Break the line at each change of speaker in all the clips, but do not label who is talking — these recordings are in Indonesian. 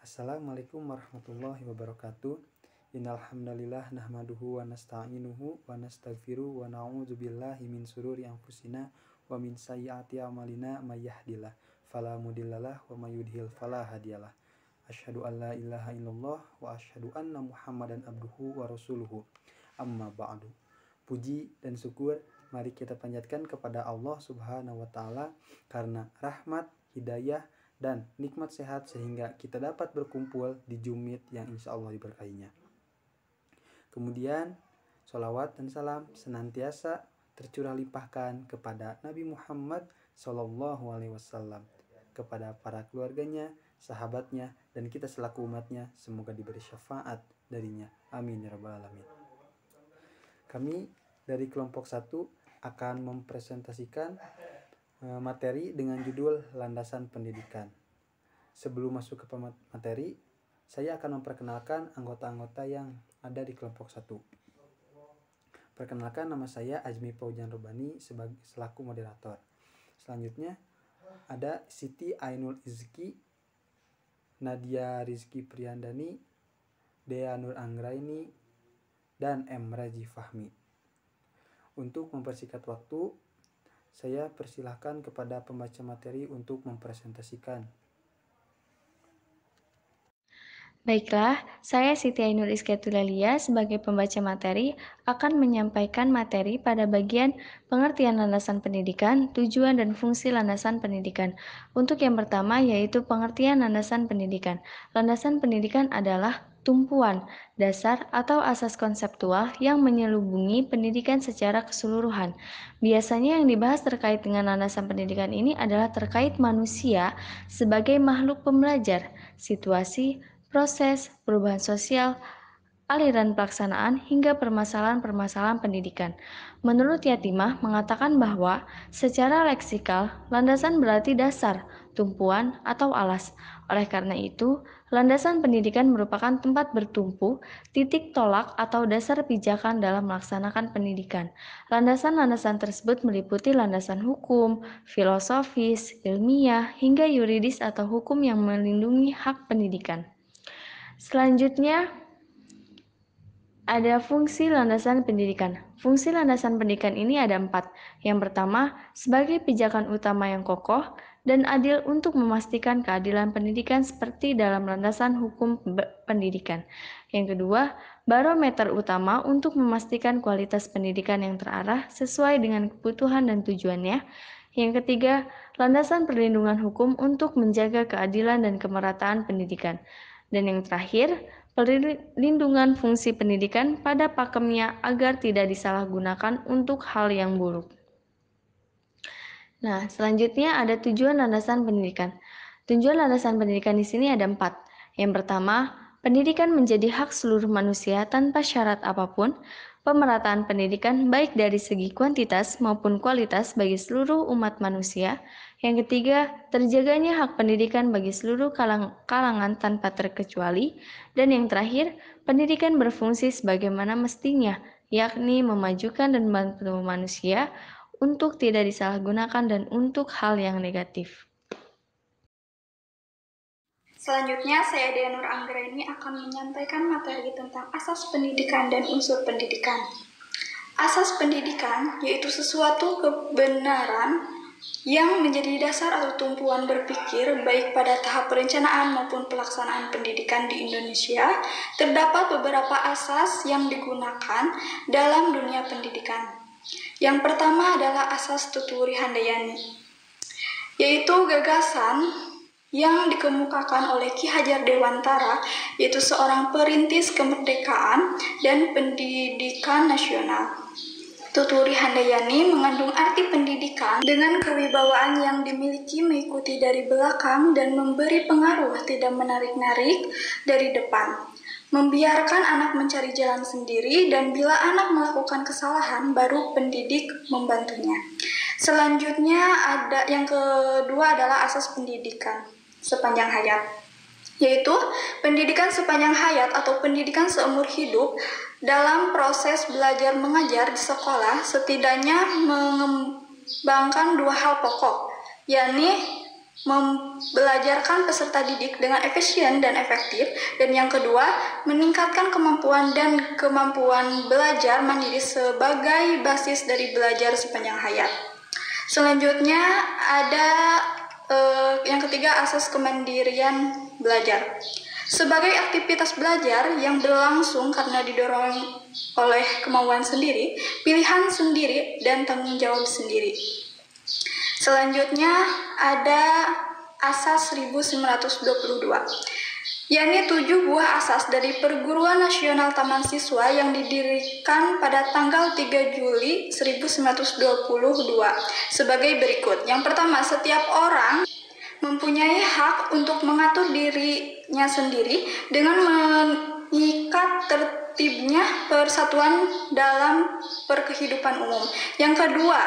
Assalamualaikum warahmatullahi wabarakatuh. Innal hamdalillah nahmaduhu wa nasta'inuhu wa nastaghfiruh wa na'udzu billahi min sururi anfusina wa min sayyiati a'malina may yahdihillahu fala mudhillalah wa may yudhlil fala hadiyalah. Asyhadu an la ilaha illallah wa asyhadu anna Muhammadan abduhu wa rasuluhu. Amma ba'du. Puji dan syukur mari kita panjatkan kepada Allah Subhanahu wa taala karena rahmat, hidayah dan nikmat sehat sehingga kita dapat berkumpul di Jumid yang insya Allah diberkahinya. Kemudian sholawat dan salam senantiasa tercurah limpahkan kepada Nabi Muhammad SAW, kepada para keluarganya, sahabatnya, dan kita selaku umatnya, semoga diberi syafaat darinya. Amin ya rabbal alamin. Kami dari kelompok 1 akan mempresentasikan materi dengan judul Landasan Pendidikan. Sebelum masuk ke materi, saya akan memperkenalkan anggota-anggota yang ada di kelompok 1. Perkenalkan, nama saya Azmi Paujan Rubani selaku moderator. Selanjutnya ada Siti Ainul Izki, Nadia Rizky Priyandani, Dea Nur Anggraini, dan M. Raji Fahmi. Untuk mempersingkat waktu, saya persilahkan kepada pembaca materi untuk mempresentasikan.
Baiklah, saya Siti Ainur Isketulalia sebagai pembaca materi akan menyampaikan materi pada bagian pengertian landasan pendidikan, tujuan dan fungsi landasan pendidikan. Untuk yang pertama yaitu pengertian landasan pendidikan. Landasan pendidikan adalah tumpuan, dasar atau asas konseptual yang menyelubungi pendidikan secara keseluruhan. Biasanya yang dibahas terkait dengan landasan pendidikan ini adalah terkait manusia sebagai makhluk pembelajar, situasi, proses, perubahan sosial, aliran pelaksanaan, hingga permasalahan-permasalahan pendidikan. Menurut Yatimah mengatakan bahwa secara leksikal, landasan berarti dasar, tumpuan, atau alas. Oleh karena itu, landasan pendidikan merupakan tempat bertumpu, titik tolak, atau dasar pijakan dalam melaksanakan pendidikan. Landasan-landasan tersebut meliputi landasan hukum, filosofis, ilmiah, hingga yuridis atau hukum yang melindungi hak pendidikan. Selanjutnya, ada fungsi landasan pendidikan. Fungsi landasan pendidikan ini ada 4. Yang pertama, sebagai pijakan utama yang kokoh dan adil untuk memastikan keadilan pendidikan seperti dalam landasan hukum pendidikan. Yang kedua, barometer utama untuk memastikan kualitas pendidikan yang terarah sesuai dengan kebutuhan dan tujuannya. Yang ketiga, landasan perlindungan hukum untuk menjaga keadilan dan kemerataan pendidikan. Dan yang terakhir, perlindungan fungsi pendidikan pada pakemnya agar tidak disalahgunakan untuk hal yang buruk. Nah, selanjutnya ada tujuan landasan pendidikan. Tujuan landasan pendidikan di sini ada 4. Yang pertama, pendidikan menjadi hak seluruh manusia tanpa syarat apapun. Pemerataan pendidikan baik dari segi kuantitas maupun kualitas bagi seluruh umat manusia. Yang ketiga, terjaganya hak pendidikan bagi seluruh kalangan tanpa terkecuali. Dan yang terakhir, pendidikan berfungsi sebagaimana mestinya, yakni memajukan dan membantu manusia untuk tidak disalahgunakan dan untuk hal yang negatif.
Selanjutnya, saya Dea Nur Anggraini akan menyampaikan materi tentang asas pendidikan dan unsur pendidikan. Asas pendidikan yaitu sesuatu kebenaran yang menjadi dasar atau tumpuan berpikir baik pada tahap perencanaan maupun pelaksanaan pendidikan di Indonesia. Terdapat beberapa asas yang digunakan dalam dunia pendidikan. Yang pertama adalah asas Tuturi Handayani, yaitu gagasan yang dikemukakan oleh Ki Hajar Dewantara, yaitu seorang perintis kemerdekaan dan pendidikan nasional. Tuturi Handayani mengandung arti pendidikan dengan kewibawaan yang dimiliki mengikuti dari belakang dan memberi pengaruh tidak menarik-narik dari depan. Membiarkan anak mencari jalan sendiri dan bila anak melakukan kesalahan baru pendidik membantunya. Selanjutnya ada yang kedua adalah asas pendidikan sepanjang hayat, yaitu pendidikan sepanjang hayat atau pendidikan seumur hidup. Dalam proses belajar mengajar di sekolah setidaknya mengembangkan 2 hal pokok, yakni membelajarkan peserta didik dengan efisien dan efektif, dan yang kedua, meningkatkan kemampuan dan kemampuan belajar mandiri sebagai basis dari belajar sepanjang hayat. Selanjutnya ada yang ketiga, asas kemandirian belajar. Sebagai aktivitas belajar yang berlangsung karena didorong oleh kemauan sendiri, pilihan sendiri, dan tanggung jawab sendiri. Selanjutnya ada asas 1922, yakni 7 buah asas dari Perguruan Nasional Taman Siswa yang didirikan pada tanggal 3 Juli 1922 sebagai berikut. Yang pertama, setiap orang mempunyai hak untuk mengatur dirinya sendiri dengan mengikat tertibnya persatuan dalam perkehidupan umum. Yang kedua,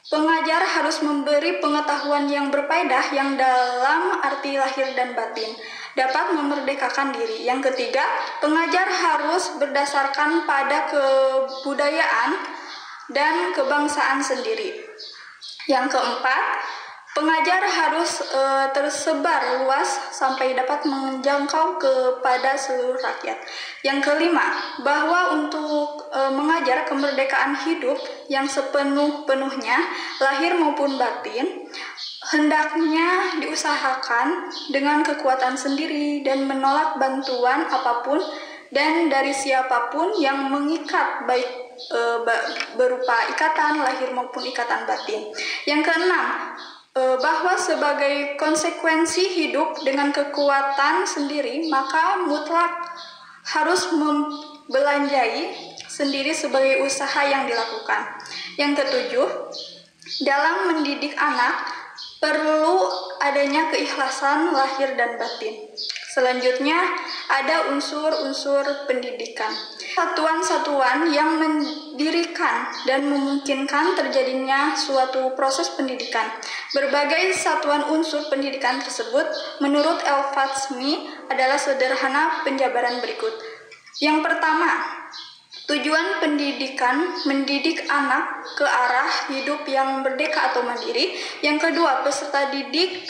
pengajar harus memberi pengetahuan yang berfaedah yang dalam arti lahir dan batin, dapat memerdekakan diri. Yang ketiga, pengajar harus berdasarkan pada kebudayaan dan kebangsaan sendiri. Yang keempat, pengajar harus tersebar luas sampai dapat menjangkau kepada seluruh rakyat. Yang kelima, bahwa untuk mengajar kemerdekaan hidup yang sepenuh-penuhnya, lahir maupun batin, hendaknya diusahakan dengan kekuatan sendiri dan menolak bantuan apapun dan dari siapapun yang mengikat, baik berupa ikatan lahir maupun ikatan batin. Yang keenam, bahwa sebagai konsekuensi hidup dengan kekuatan sendiri, maka mutlak harus membelanjai sendiri sebagai usaha yang dilakukan. Yang ketujuh, dalam mendidik anak perlu adanya keikhlasan lahir dan batin. Selanjutnya ada unsur-unsur pendidikan. Satuan-satuan yang mendirikan dan memungkinkan terjadinya suatu proses pendidikan. Berbagai satuan unsur pendidikan tersebut menurut El-Fatsmi adalah sederhana penjabaran berikut. Yang pertama, tujuan pendidikan mendidik anak ke arah hidup yang merdeka atau mandiri. Yang kedua, peserta didik.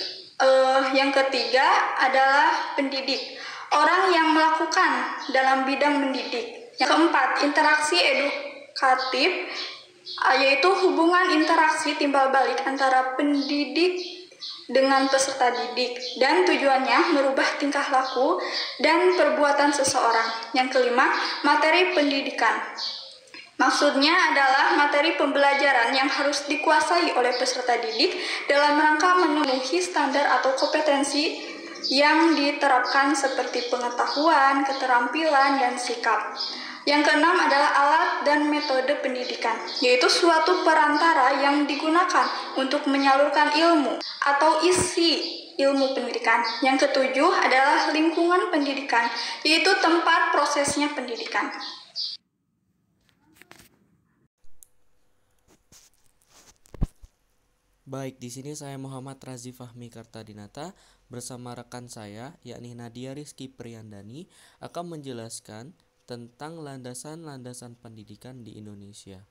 Yang ketiga adalah pendidik, orang yang melakukan dalam bidang mendidik. Yang keempat, interaksi edukatif, yaitu hubungan interaksi timbal balik antara pendidik dengan peserta didik, dan tujuannya merubah tingkah laku dan perbuatan seseorang. Yang kelima, materi pendidikan. Maksudnya adalah materi pembelajaran yang harus dikuasai oleh peserta didik dalam rangka memenuhi standar atau kompetensi yang diterapkan seperti pengetahuan, keterampilan, dan sikap. Yang keenam adalah alat dan metode pendidikan, yaitu suatu perantara yang digunakan untuk menyalurkan ilmu atau isi ilmu pendidikan. Yang ketujuh adalah lingkungan pendidikan, yaitu tempat prosesnya pendidikan.
Baik, di sini saya Muhammad Razi Fahmi Kartadinata bersama rekan saya yakni Nadia Rizky Priyandani akan menjelaskan tentang landasan-landasan pendidikan di Indonesia.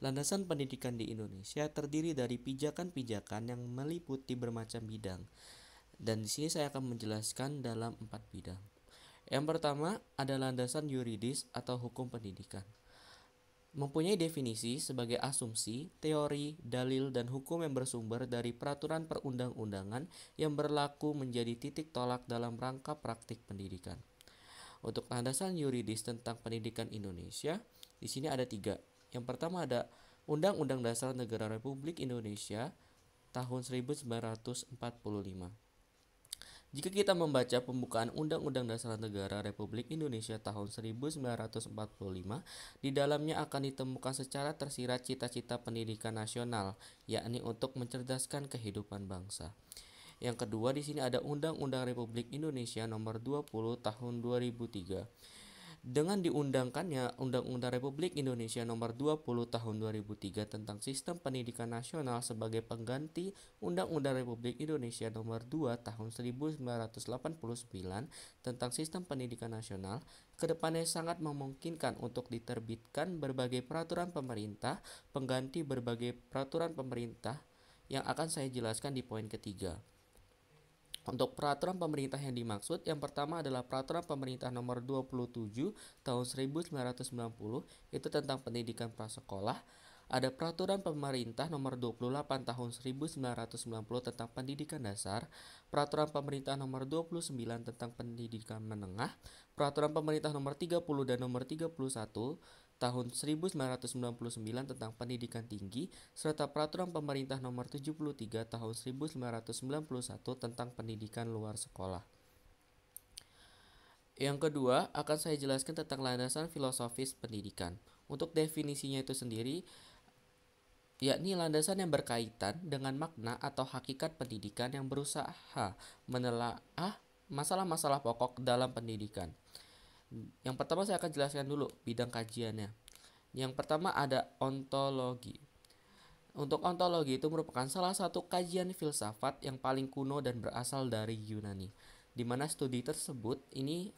Landasan pendidikan di Indonesia terdiri dari pijakan-pijakan yang meliputi bermacam bidang. Dan di sini saya akan menjelaskan dalam 4 bidang. Yang pertama ada landasan yuridis atau hukum pendidikan. Mempunyai definisi sebagai asumsi, teori, dalil, dan hukum yang bersumber dari peraturan perundang-undangan yang berlaku menjadi titik tolak dalam rangka praktik pendidikan. Untuk landasan yuridis tentang pendidikan Indonesia, di sini ada 3. Yang pertama ada Undang-Undang Dasar Negara Republik Indonesia tahun 1945. Jika kita membaca pembukaan Undang-Undang Dasar Negara Republik Indonesia tahun 1945, di dalamnya akan ditemukan secara tersirat cita-cita pendidikan nasional, yakni untuk mencerdaskan kehidupan bangsa. Yang kedua, di sini ada Undang-Undang Republik Indonesia Nomor 20 Tahun 2003. Dengan diundangkannya Undang-Undang Republik Indonesia Nomor 20 Tahun 2003 tentang Sistem Pendidikan Nasional sebagai pengganti Undang-Undang Republik Indonesia Nomor 2 Tahun 1989 tentang Sistem Pendidikan Nasional, kedepannya sangat memungkinkan untuk diterbitkan berbagai peraturan pemerintah pengganti berbagai peraturan pemerintah yang akan saya jelaskan di poin ketiga. Untuk peraturan pemerintah yang dimaksud, yang pertama adalah Peraturan Pemerintah Nomor 27 Tahun 1990, itu tentang pendidikan prasekolah. Ada Peraturan Pemerintah Nomor 28 Tahun 1990 tentang pendidikan dasar, Peraturan Pemerintah Nomor 29 tentang pendidikan menengah, Peraturan Pemerintah Nomor 30 dan Nomor 31 Tahun 1999 tentang pendidikan tinggi, serta Peraturan Pemerintah Nomor 73 Tahun 1991 tentang pendidikan luar sekolah. Yang kedua, akan saya jelaskan tentang landasan filosofis pendidikan. Untuk definisinya itu sendiri, yakni landasan yang berkaitan dengan makna atau hakikat pendidikan yang berusaha menelaah masalah-masalah pokok dalam pendidikan. Yang pertama saya akan jelaskan dulu bidang kajiannya. Yang pertama ada ontologi. Untuk ontologi itu merupakan salah satu kajian filsafat yang paling kuno dan berasal dari Yunani, di mana studi tersebut ini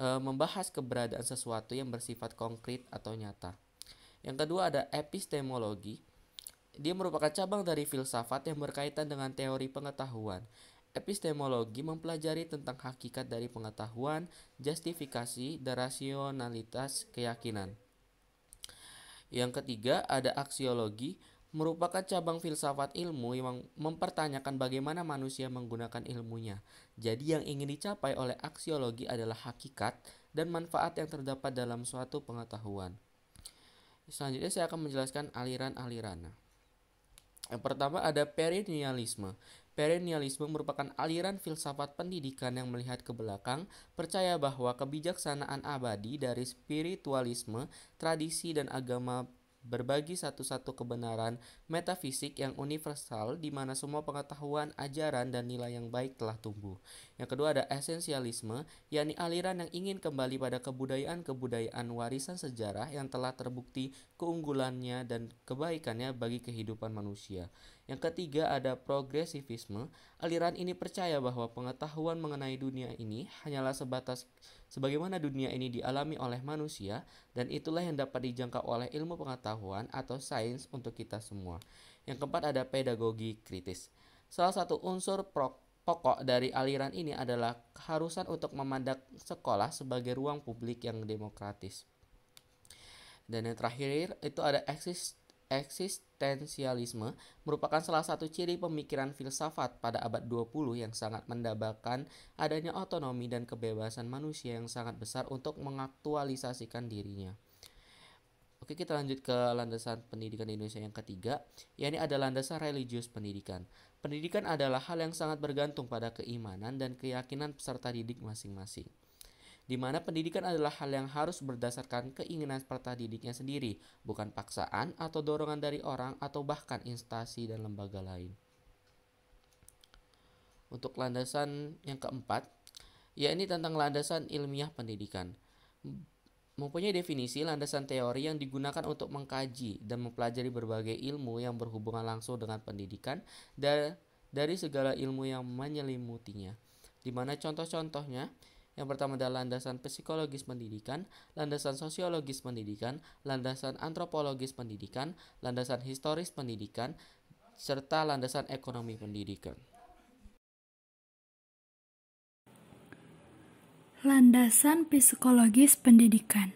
membahas keberadaan sesuatu yang bersifat konkret atau nyata. Yang kedua ada epistemologi. Dia merupakan cabang dari filsafat yang berkaitan dengan teori pengetahuan. Epistemologi mempelajari tentang hakikat dari pengetahuan, justifikasi, dan rasionalitas keyakinan. Yang ketiga ada aksiologi, merupakan cabang filsafat ilmu yang mempertanyakan bagaimana manusia menggunakan ilmunya. Jadi yang ingin dicapai oleh aksiologi adalah hakikat dan manfaat yang terdapat dalam suatu pengetahuan. Selanjutnya saya akan menjelaskan aliran-aliran. Yang pertama ada perennialisme. Perennialisme merupakan aliran filsafat pendidikan yang melihat ke belakang, percaya bahwa kebijaksanaan abadi dari spiritualisme, tradisi, dan agama berbagi satu-satu kebenaran metafisik yang universal di mana semua pengetahuan, ajaran, dan nilai yang baik telah tumbuh. Yang kedua ada esensialisme, yakni aliran yang ingin kembali pada kebudayaan-kebudayaan warisan sejarah yang telah terbukti keunggulannya dan kebaikannya bagi kehidupan manusia. Yang ketiga ada progresivisme. Aliran ini percaya bahwa pengetahuan mengenai dunia ini hanyalah sebatas sebagaimana dunia ini dialami oleh manusia, dan itulah yang dapat dijangkau oleh ilmu pengetahuan atau sains untuk kita semua. Yang keempat ada pedagogi kritis. Salah satu unsur pokok dari aliran ini adalah keharusan untuk memandang sekolah sebagai ruang publik yang demokratis. Dan yang terakhir itu ada eksistensialisme, merupakan salah satu ciri pemikiran filsafat pada abad 20 yang sangat mendambakan adanya otonomi dan kebebasan manusia yang sangat besar untuk mengaktualisasikan dirinya. Oke, kita lanjut ke landasan pendidikan di Indonesia yang ketiga, yakni ada landasan religius pendidikan. Pendidikan adalah hal yang sangat bergantung pada keimanan dan keyakinan peserta didik masing-masing, di mana pendidikan adalah hal yang harus berdasarkan keinginan peserta didiknya sendiri, bukan paksaan atau dorongan dari orang atau bahkan instansi dan lembaga lain. Untuk landasan yang keempat, yakni tentang landasan ilmiah pendidikan. Mempunyai definisi landasan teori yang digunakan untuk mengkaji dan mempelajari berbagai ilmu yang berhubungan langsung dengan pendidikan dari segala ilmu yang menyelimutinya. Di mana contoh-contohnya, yang pertama adalah landasan psikologis pendidikan, landasan sosiologis pendidikan, landasan antropologis pendidikan, landasan historis pendidikan, serta landasan ekonomi pendidikan.
Landasan psikologis pendidikan.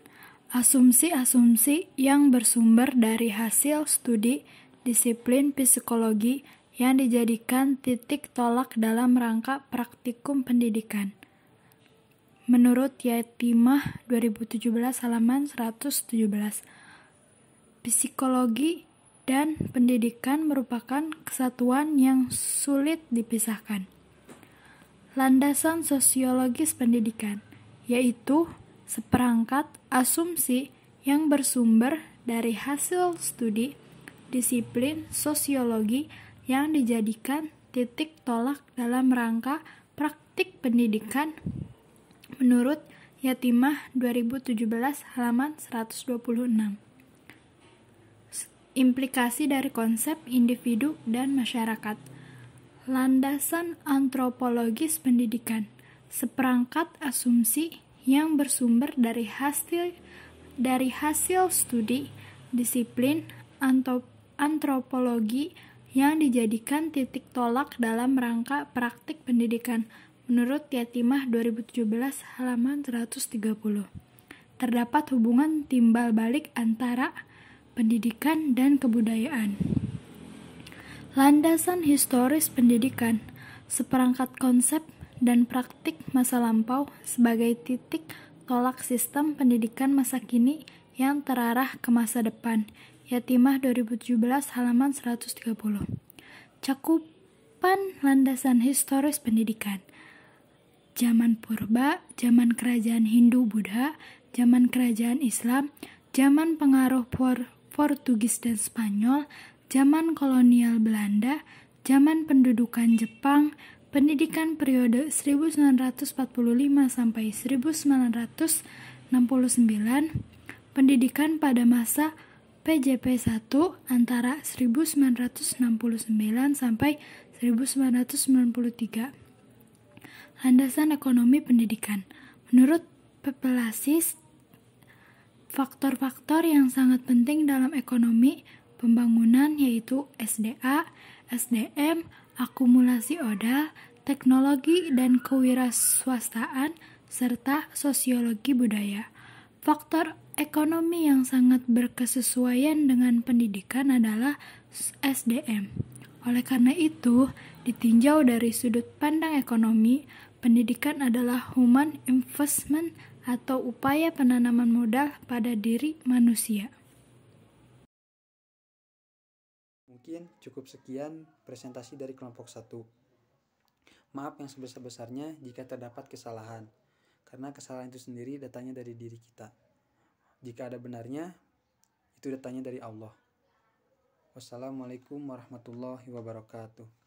Asumsi-asumsi yang bersumber dari hasil studi disiplin psikologi yang dijadikan titik tolak dalam rangka praktikum pendidikan. Menurut Yatimah 2017 halaman 117, psikologi dan pendidikan merupakan kesatuan yang sulit dipisahkan. Landasan sosiologis pendidikan, yaitu seperangkat asumsi yang bersumber dari hasil studi disiplin sosiologi yang dijadikan titik tolak dalam rangka praktik pendidikan menurut Yatimah 2017 halaman 126. Implikasi dari konsep individu dan masyarakat. Landasan antropologis pendidikan, seperangkat asumsi yang bersumber dari hasil studi disiplin antropologi yang dijadikan titik tolak dalam rangka praktik pendidikan menurut Yatimah 2017 halaman 130. Terdapat hubungan timbal balik antara pendidikan dan kebudayaan. Landasan historis pendidikan, seperangkat konsep dan praktik masa lampau sebagai titik tolak sistem pendidikan masa kini yang terarah ke masa depan. Yatimah 2017 halaman 130. Cakupan landasan historis pendidikan. Zaman purba, zaman kerajaan Hindu-Buddha, zaman kerajaan Islam, zaman pengaruh Portugis dan Spanyol, zaman kolonial Belanda, zaman pendudukan Jepang, pendidikan periode 1945 sampai 1969, pendidikan pada masa PJP 1 antara 1969 sampai 1993. Landasan ekonomi pendidikan. Menurut Pepelasis, faktor-faktor yang sangat penting dalam ekonomi pembangunan yaitu SDA, SDM, akumulasi modal, teknologi dan kewirausahaan, serta sosiologi budaya. Faktor ekonomi yang sangat berkesesuaian dengan pendidikan adalah SDM. Oleh karena itu, ditinjau dari sudut pandang ekonomi, pendidikan adalah human investment atau upaya penanaman modal pada diri manusia.
Mungkin cukup sekian presentasi dari kelompok 1. Maaf yang sebesar-besarnya jika terdapat kesalahan, karena kesalahan itu sendiri datanya dari diri kita. Jika ada benarnya, itu datanya dari Allah. Wassalamualaikum warahmatullahi wabarakatuh.